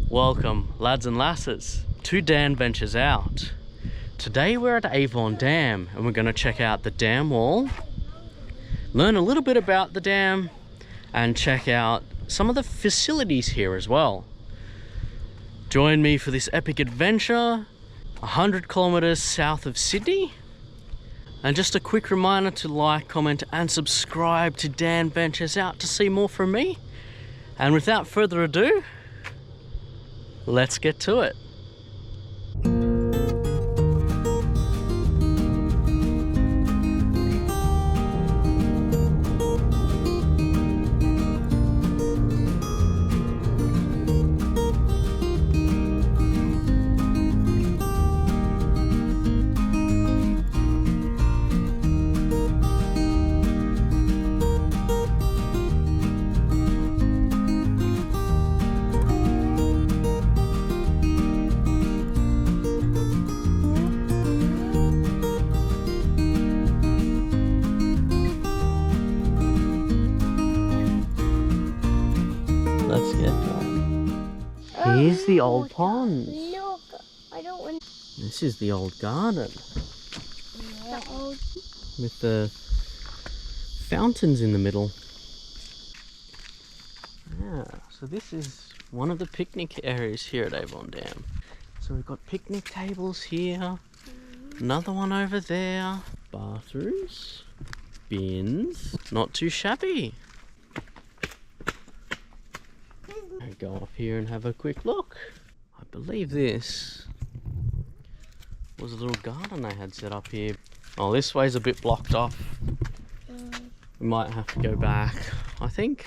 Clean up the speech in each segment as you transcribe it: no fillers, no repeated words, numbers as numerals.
Welcome, lads and lasses, to Dan Ventures Out. Today we're at Avon Dam and we're going to check out the dam wall, learn a little bit about the dam, and check out some of the facilities here as well. Join me for this epic adventure, 100 kilometers south of Sydney. And just a quick reminder to like, comment and subscribe to Dan Ventures Out to see more from me. And without further ado, let's get to it. Let's get going. Here's the old pond. Look, I don't want. This is the old garden. The old. With the fountains in the middle. Yeah, so this is one of the picnic areas here at Avon Dam. So we've got picnic tables here, another one over there, bathrooms, bins, not too shabby. Go up here and have a quick look. I believe this was a little garden they had set up here. Oh, this way's a bit blocked off. We might have to go back, I think.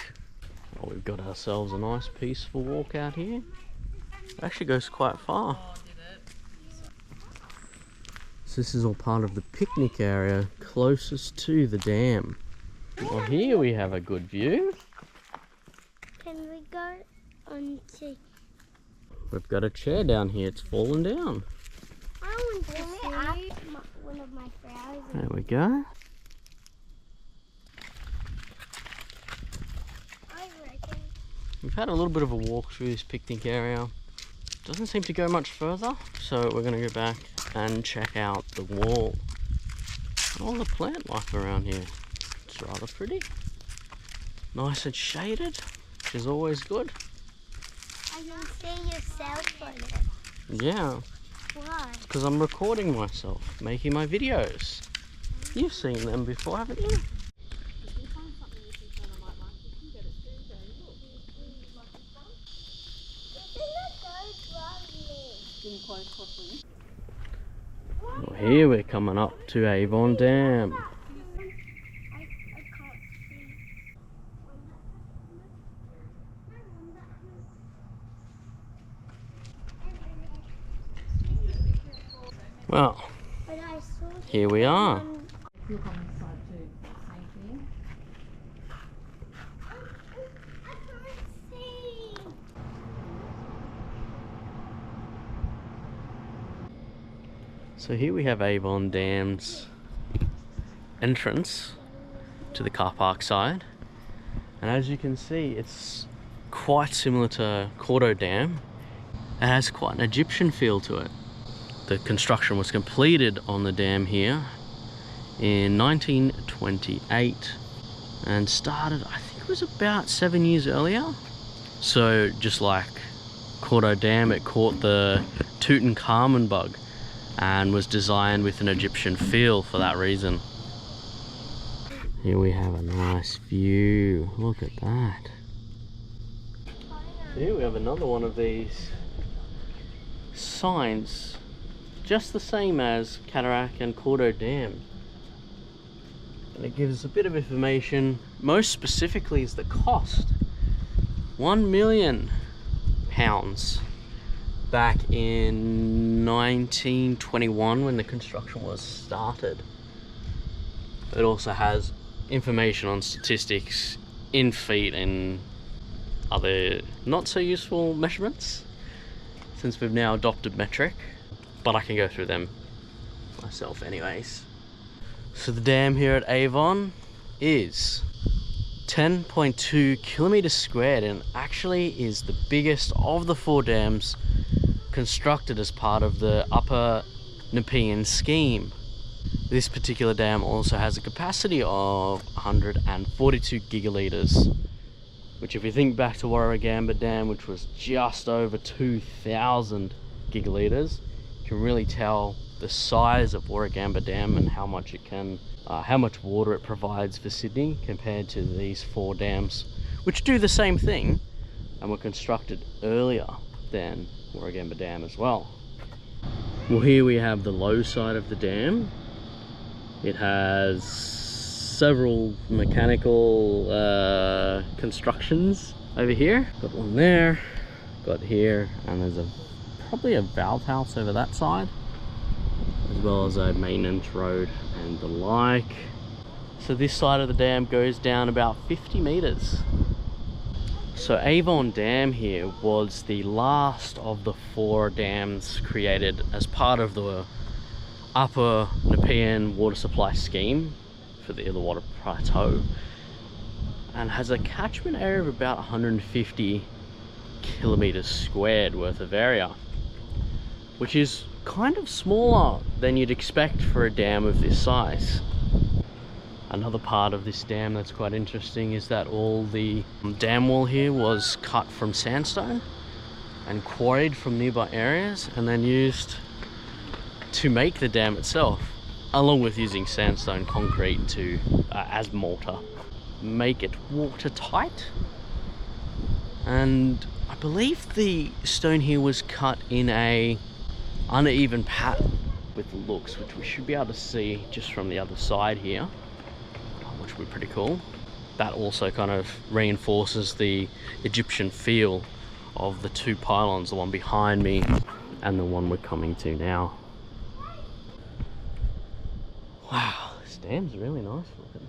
Oh, we've got ourselves a nice peaceful walk out here. It actually goes quite far. So this is all part of the picnic area closest to the dam. Well, here we have a good view. Can we go on to? We've got a chair down here, it's fallen down. I want to see one of my flowers. There we go. I reckon. We've had a little bit of a walk through this picnic area. Doesn't seem to go much further, so we're going to go back and check out the wall. All the plant life around here. It's rather pretty. Nice and shaded, which is always good. I can see yourself on it. Yeah. Why? Because I'm recording myself, making my videos. You've seen them before, haven't you? Well, here we're coming up to Avon Dam. Well, here we are. So here we have Avon Dam's entrance to the car park side. And as you can see, it's quite similar to Cordeaux Dam. It has quite an Egyptian feel to it. The construction was completed on the dam here in 1928 and started, I think it was about 7 years earlier. So just like Cordeaux Dam, it caught the Tutankhamun bug and was designed with an Egyptian feel for that reason. Here we have a nice view. Look at that. Here we have another one of these signs, just the same as Cataract and Cordeaux Dam. And it gives us a bit of information. Most specifically is the cost. £1 million back in 1921 when the construction was started. It also has information on statistics in feet and other not so useful measurements, since we've now adopted metric, but I can go through them myself anyways. So the dam here at Avon is 10.2 kilometers squared, and actually is the biggest of the 4 dams constructed as part of the Upper Nepean scheme. This particular dam also has a capacity of 142 gigalitres, which if you think back to Warragamba Dam, which was just over 2,000 gigalitres, you can really tell the size of Warragamba Dam and how much it can, how much water it provides for Sydney compared to these 4 dams, which do the same thing and were constructed earlier than Warragamba Dam as well. Well, here we have the low side of the dam. It has several mechanical constructions over here. Got one there, got here, and there's probably a valve house over that side, as well as a maintenance road and the like. So this side of the dam goes down about 50 meters. So Avon Dam here was the last of the 4 dams created as part of the Upper Nepean water supply scheme for the Illawarra Plateau, and has a catchment area of about 150 kilometers squared worth of area, which is kind of smaller than you'd expect for a dam of this size. Another part of this dam that's quite interesting is that all the dam wall here was cut from sandstone and quarried from nearby areas and then used to make the dam itself, along with using sandstone concrete to as mortar, make it watertight. And I believe the stone here was cut in a uneven pattern with the looks, which we should be able to see just from the other side here, which would be pretty cool. That also kind of reinforces the Egyptian feel of the 2 pylons, the one behind me and the one we're coming to now. Wow, this dam's really nice looking.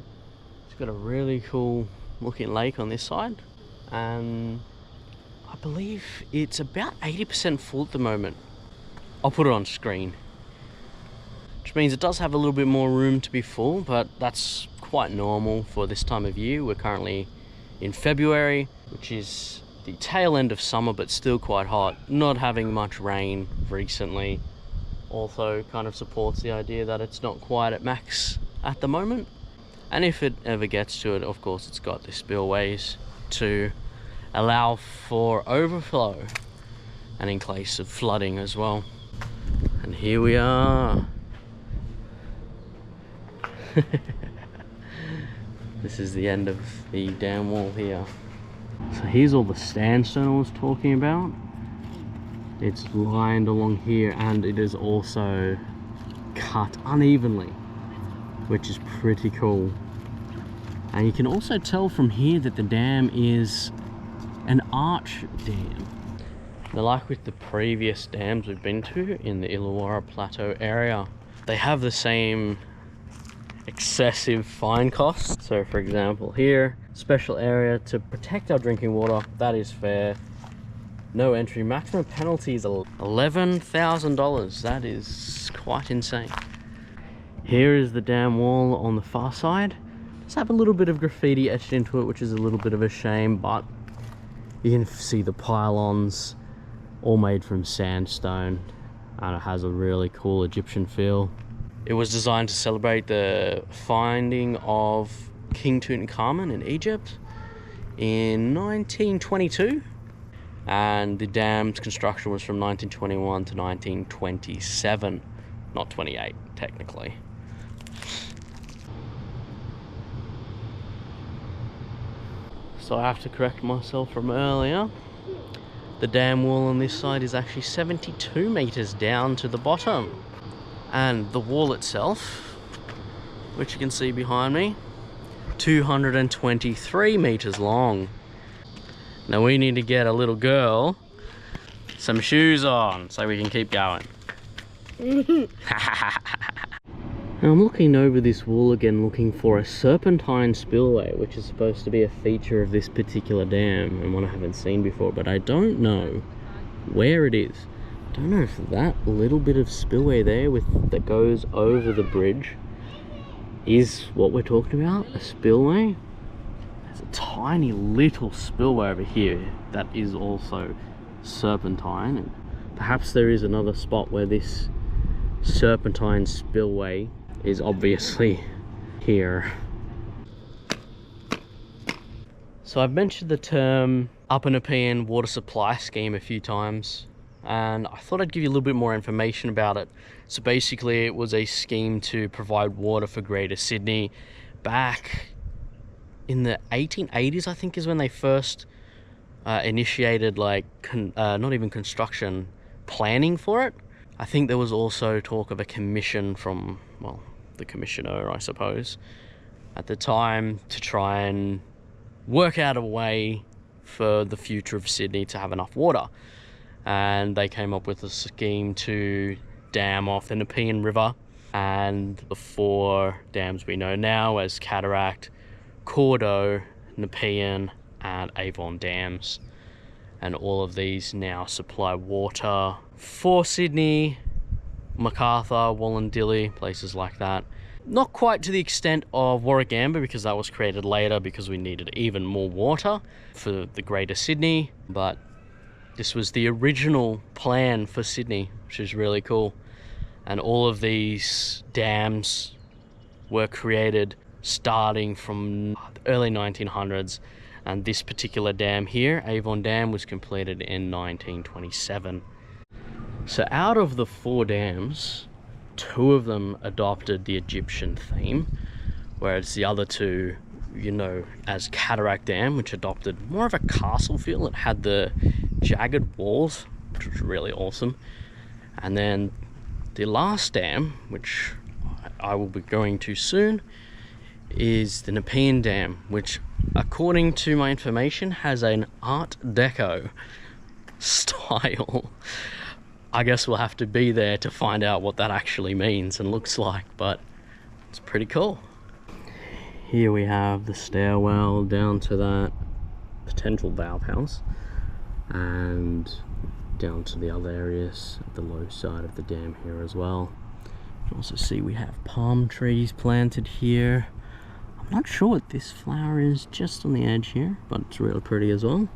It's got a really cool looking lake on this side, and I believe it's about 80% full at the moment. I'll put it on screen, which means it does have a little bit more room to be full, but that's quite normal for this time of year. We're currently in February, which is the tail end of summer, but still quite hot. Not having much rain recently also kind of supports the idea that it's not quite at max at the moment. And if it ever gets to it, of course, it's got the spillways to allow for overflow and in case of flooding as well. And here we are. This is the end of the dam wall here. So here's all the sandstone I was talking about. It's lined along here, and it is also cut unevenly, which is pretty cool. And you can also tell from here that the dam is an arch dam. Now, like with the previous dams we've been to in the Illawarra Plateau area, they have the same excessive fine costs. So for example here, special area to protect our drinking water, that is fair. No entry, maximum penalty is $11,000. That is quite insane. Here is the dam wall on the far side. Just have a little bit of graffiti etched into it, which is a little bit of a shame, but you can see the pylons all made from sandstone, and it has a really cool Egyptian feel. It was designed to celebrate the finding of King Tutankhamun in Egypt in 1922. And the dam's construction was from 1921 to 1927, not 28 technically. So I have to correct myself from earlier. The dam wall on this side is actually 72 meters down to the bottom, and the wall itself, which you can see behind me, 223 meters long. Now we need to get a little girl some shoes on so we can keep going. Now I'm looking over this wall again, looking for a serpentine spillway, which is supposed to be a feature of this particular dam and one I haven't seen before, but I don't know where it is. I don't know if that little bit of spillway there that goes over the bridge is what we're talking about, a spillway. There's a tiny little spillway over here that is also serpentine, and perhaps there is another spot where this serpentine spillway is obviously here. So I've mentioned the term Upper Nepean water supply scheme a few times, and I thought I'd give you a little bit more information about it. So basically it was a scheme to provide water for Greater Sydney back in the 1880s, I think, is when they first initiated like not even construction, planning for it. I think there was also talk of a commission from, well, the commissioner, I suppose, at the time, to try and work out a way for the future of Sydney to have enough water. And they came up with a scheme to dam off the Nepean River and the 4 dams we know now as Cataract, Cordeaux, Nepean and Avon dams. And all of these now supply water for Sydney, Macarthur, Wallandilly, places like that. Not quite to the extent of Warragamba, because that was created later because we needed even more water for the Greater Sydney, but this was the original plan for Sydney, which is really cool. And all of these dams were created starting from the early 1900s, and this particular dam here, Avon Dam, was completed in 1927. So out of the 4 dams, 2 of them adopted the Egyptian theme, whereas the other 2, you know, as Cataract Dam, which adopted more of a castle feel. It had the jagged walls, which was really awesome. And then the last dam, which I will be going to soon, is the Nepean Dam, which, according to my information, has an Art Deco style. I guess we'll have to be there to find out what that actually means and looks like, but it's pretty cool. Here we have the stairwell down to that potential valve house, and down to the other areas of the low side of the dam here as well. You can also see we have palm trees planted here. I'm not sure what this flower is just on the edge here, but it's really pretty as well.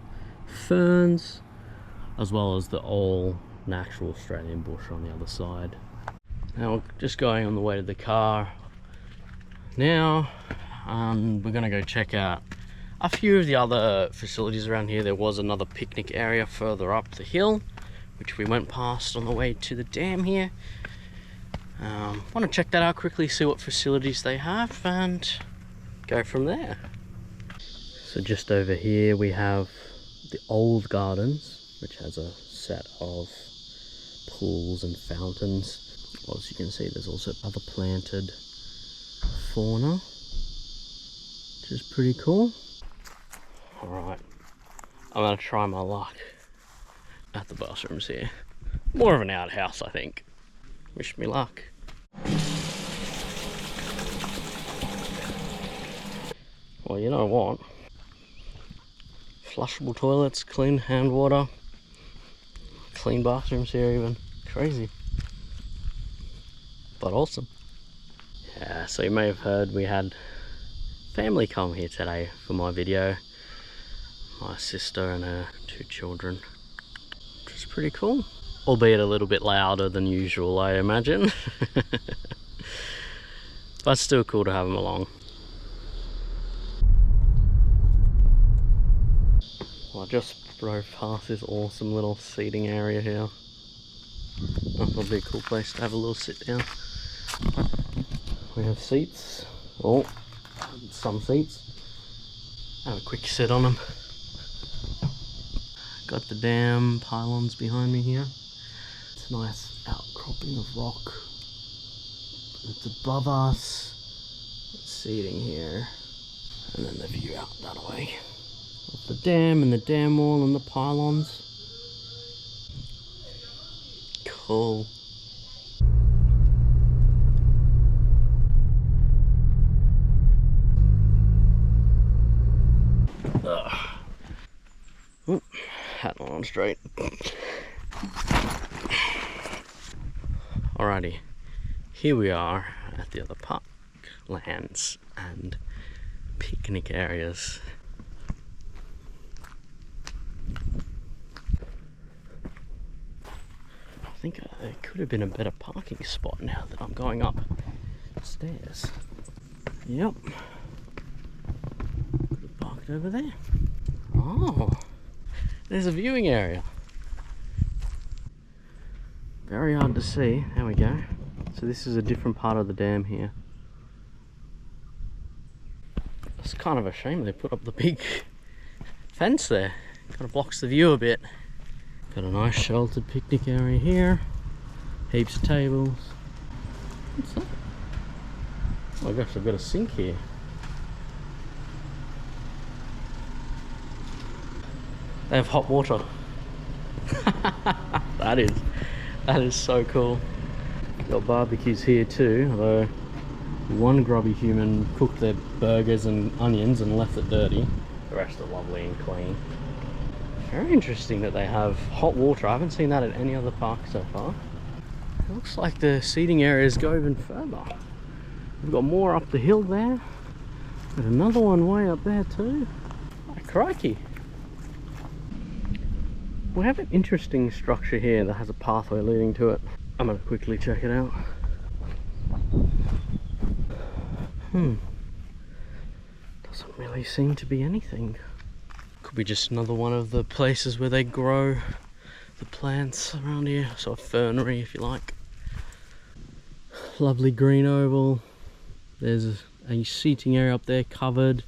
Ferns, as well as the all natural Australian bush on the other side. Now we're just going on the way to the car now. We're gonna go check out a few of the other facilities around here. There was another picnic area further up the hill, which we went past on the way to the dam here. Want to check that out quickly, see what facilities they have, and go from there. So just over here we have the old gardens, which has a set of pools and fountains. Well, as you can see, there's also other planted fauna, which is pretty cool. Alright, I'm gonna try my luck at the bathrooms here. More of an outhouse, I think. Wish me luck. Well, you know what? Flushable toilets, clean hand water, clean bathrooms here even. Crazy. But awesome. Yeah, so you may have heard we had family come here today for my video. My sister and her 2 children, which is pretty cool. Albeit a little bit louder than usual, I imagine. But still cool to have them along. Well, I just drove past this awesome little seating area here. I thought it'd be a cool place to have a little sit down. We have seats. Oh, some seats. Have a quick sit on them. Got the dam pylons behind me here. It's a nice outcropping of rock. It's above us. Seating here. And then the view out that way. Of the dam and the dam wall and the pylons. Cool. Oop, hat on straight. Alrighty, here we are at the other park lands and picnic areas. I think there could have been a better parking spot now that I'm going up stairs. Yep. Could have parked over there. Oh, there's a viewing area. Very hard to see. There we go. So this is a different part of the dam here. It's kind of a shame they put up the big fence there. Kind of blocks the view a bit. Got a nice sheltered picnic area here. Heaps of tables. What's that? Oh my gosh, I've got a sink here. They have hot water. That is so cool. Got barbecues here too, although one grubby human cooked their burgers and onions and left it dirty. The rest are lovely and clean. Very interesting that they have hot water. I haven't seen that at any other park so far. It looks like the seating areas go even further. We've got more up the hill there. Got another one way up there too. Oh, crikey. We have an interesting structure here that has a pathway leading to it. I'm gonna quickly check it out. Doesn't really seem to be anything. Could be just another one of the places where they grow the plants around here. So a fernery, if you like. Lovely green oval. There's a seating area up there covered,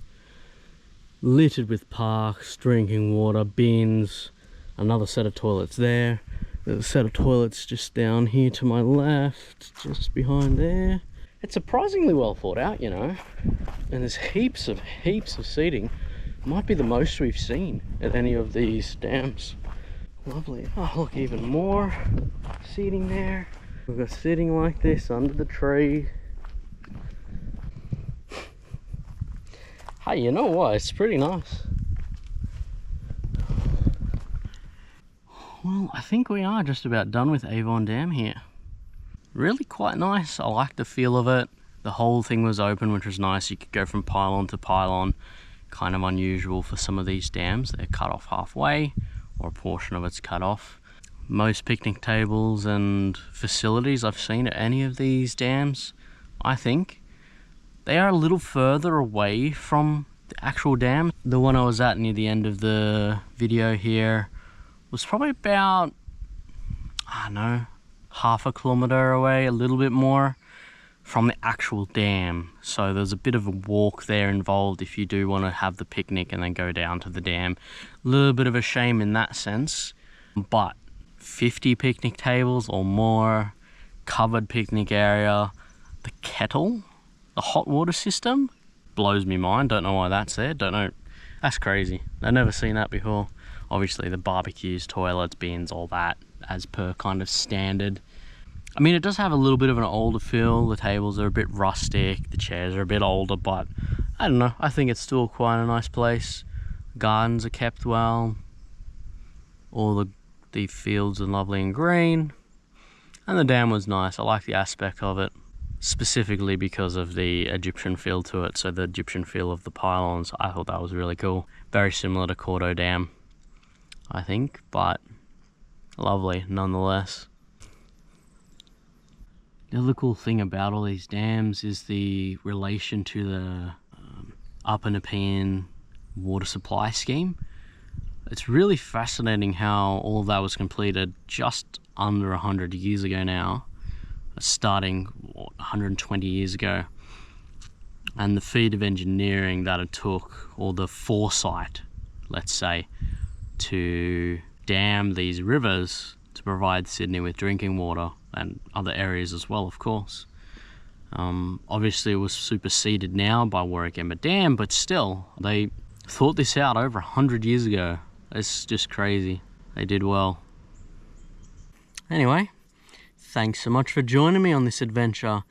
littered with parks, drinking water, bins, another set of toilets there. There's a set of toilets just down here to my left, just behind there. It's surprisingly well thought out, you know, and there's heaps of seating. Might be the most we've seen at any of these dams. Lovely. Oh, look, even more seating there. We've got sitting like this under the tree. Hey, you know what? It's pretty nice. Well, I think we are just about done with Avon Dam here. Really quite nice. I like the feel of it. The whole thing was open, which was nice. You could go from pylon to pylon. Kind of unusual for some of these dams. They're cut off halfway, or a portion of it's cut off. Most picnic tables and facilities I've seen at any of these dams, I think, they are a little further away from the actual dam. The one I was at near the end of the video here was probably about, I don't know, half a kilometre away, a little bit more from the actual dam. So there's a bit of a walk there involved if you do want to have the picnic and then go down to the dam. A little bit of a shame in that sense, but 50 picnic tables or more, covered picnic area, the kettle, the hot water system, blows me mind. Don't know why that's there, don't know. That's crazy. I've never seen that before. Obviously the barbecues, toilets, bins, all that as per kind of standard. I mean, it does have a little bit of an older feel. The tables are a bit rustic, the chairs are a bit older, but I don't know. I think it's still quite a nice place. Gardens are kept well. All the fields are lovely and green. And the dam was nice. I like the aspect of it, specifically because of the Egyptian feel to it. So the Egyptian feel of the pylons, I thought that was really cool. Very similar to Cordeaux Dam, I think, but lovely nonetheless. The other cool thing about all these dams is the relation to the Upper Nepean water supply scheme. It's really fascinating how all of that was completed just under 100 years ago now, starting 120 years ago. And the feat of engineering that it took, or the foresight, let's say, to dam these rivers to provide Sydney with drinking water and other areas as well, of course. Obviously it was superseded now by Warragamba Dam, but still, they thought this out over 100 years ago. It's just crazy. They did well. Anyway, thanks so much for joining me on this adventure.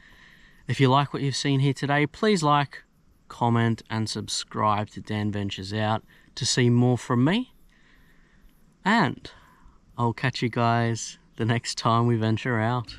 If you like what you've seen here today, please like, comment and subscribe to Dan Ventures Out to see more from me. And I'll catch you guys the next time we venture out.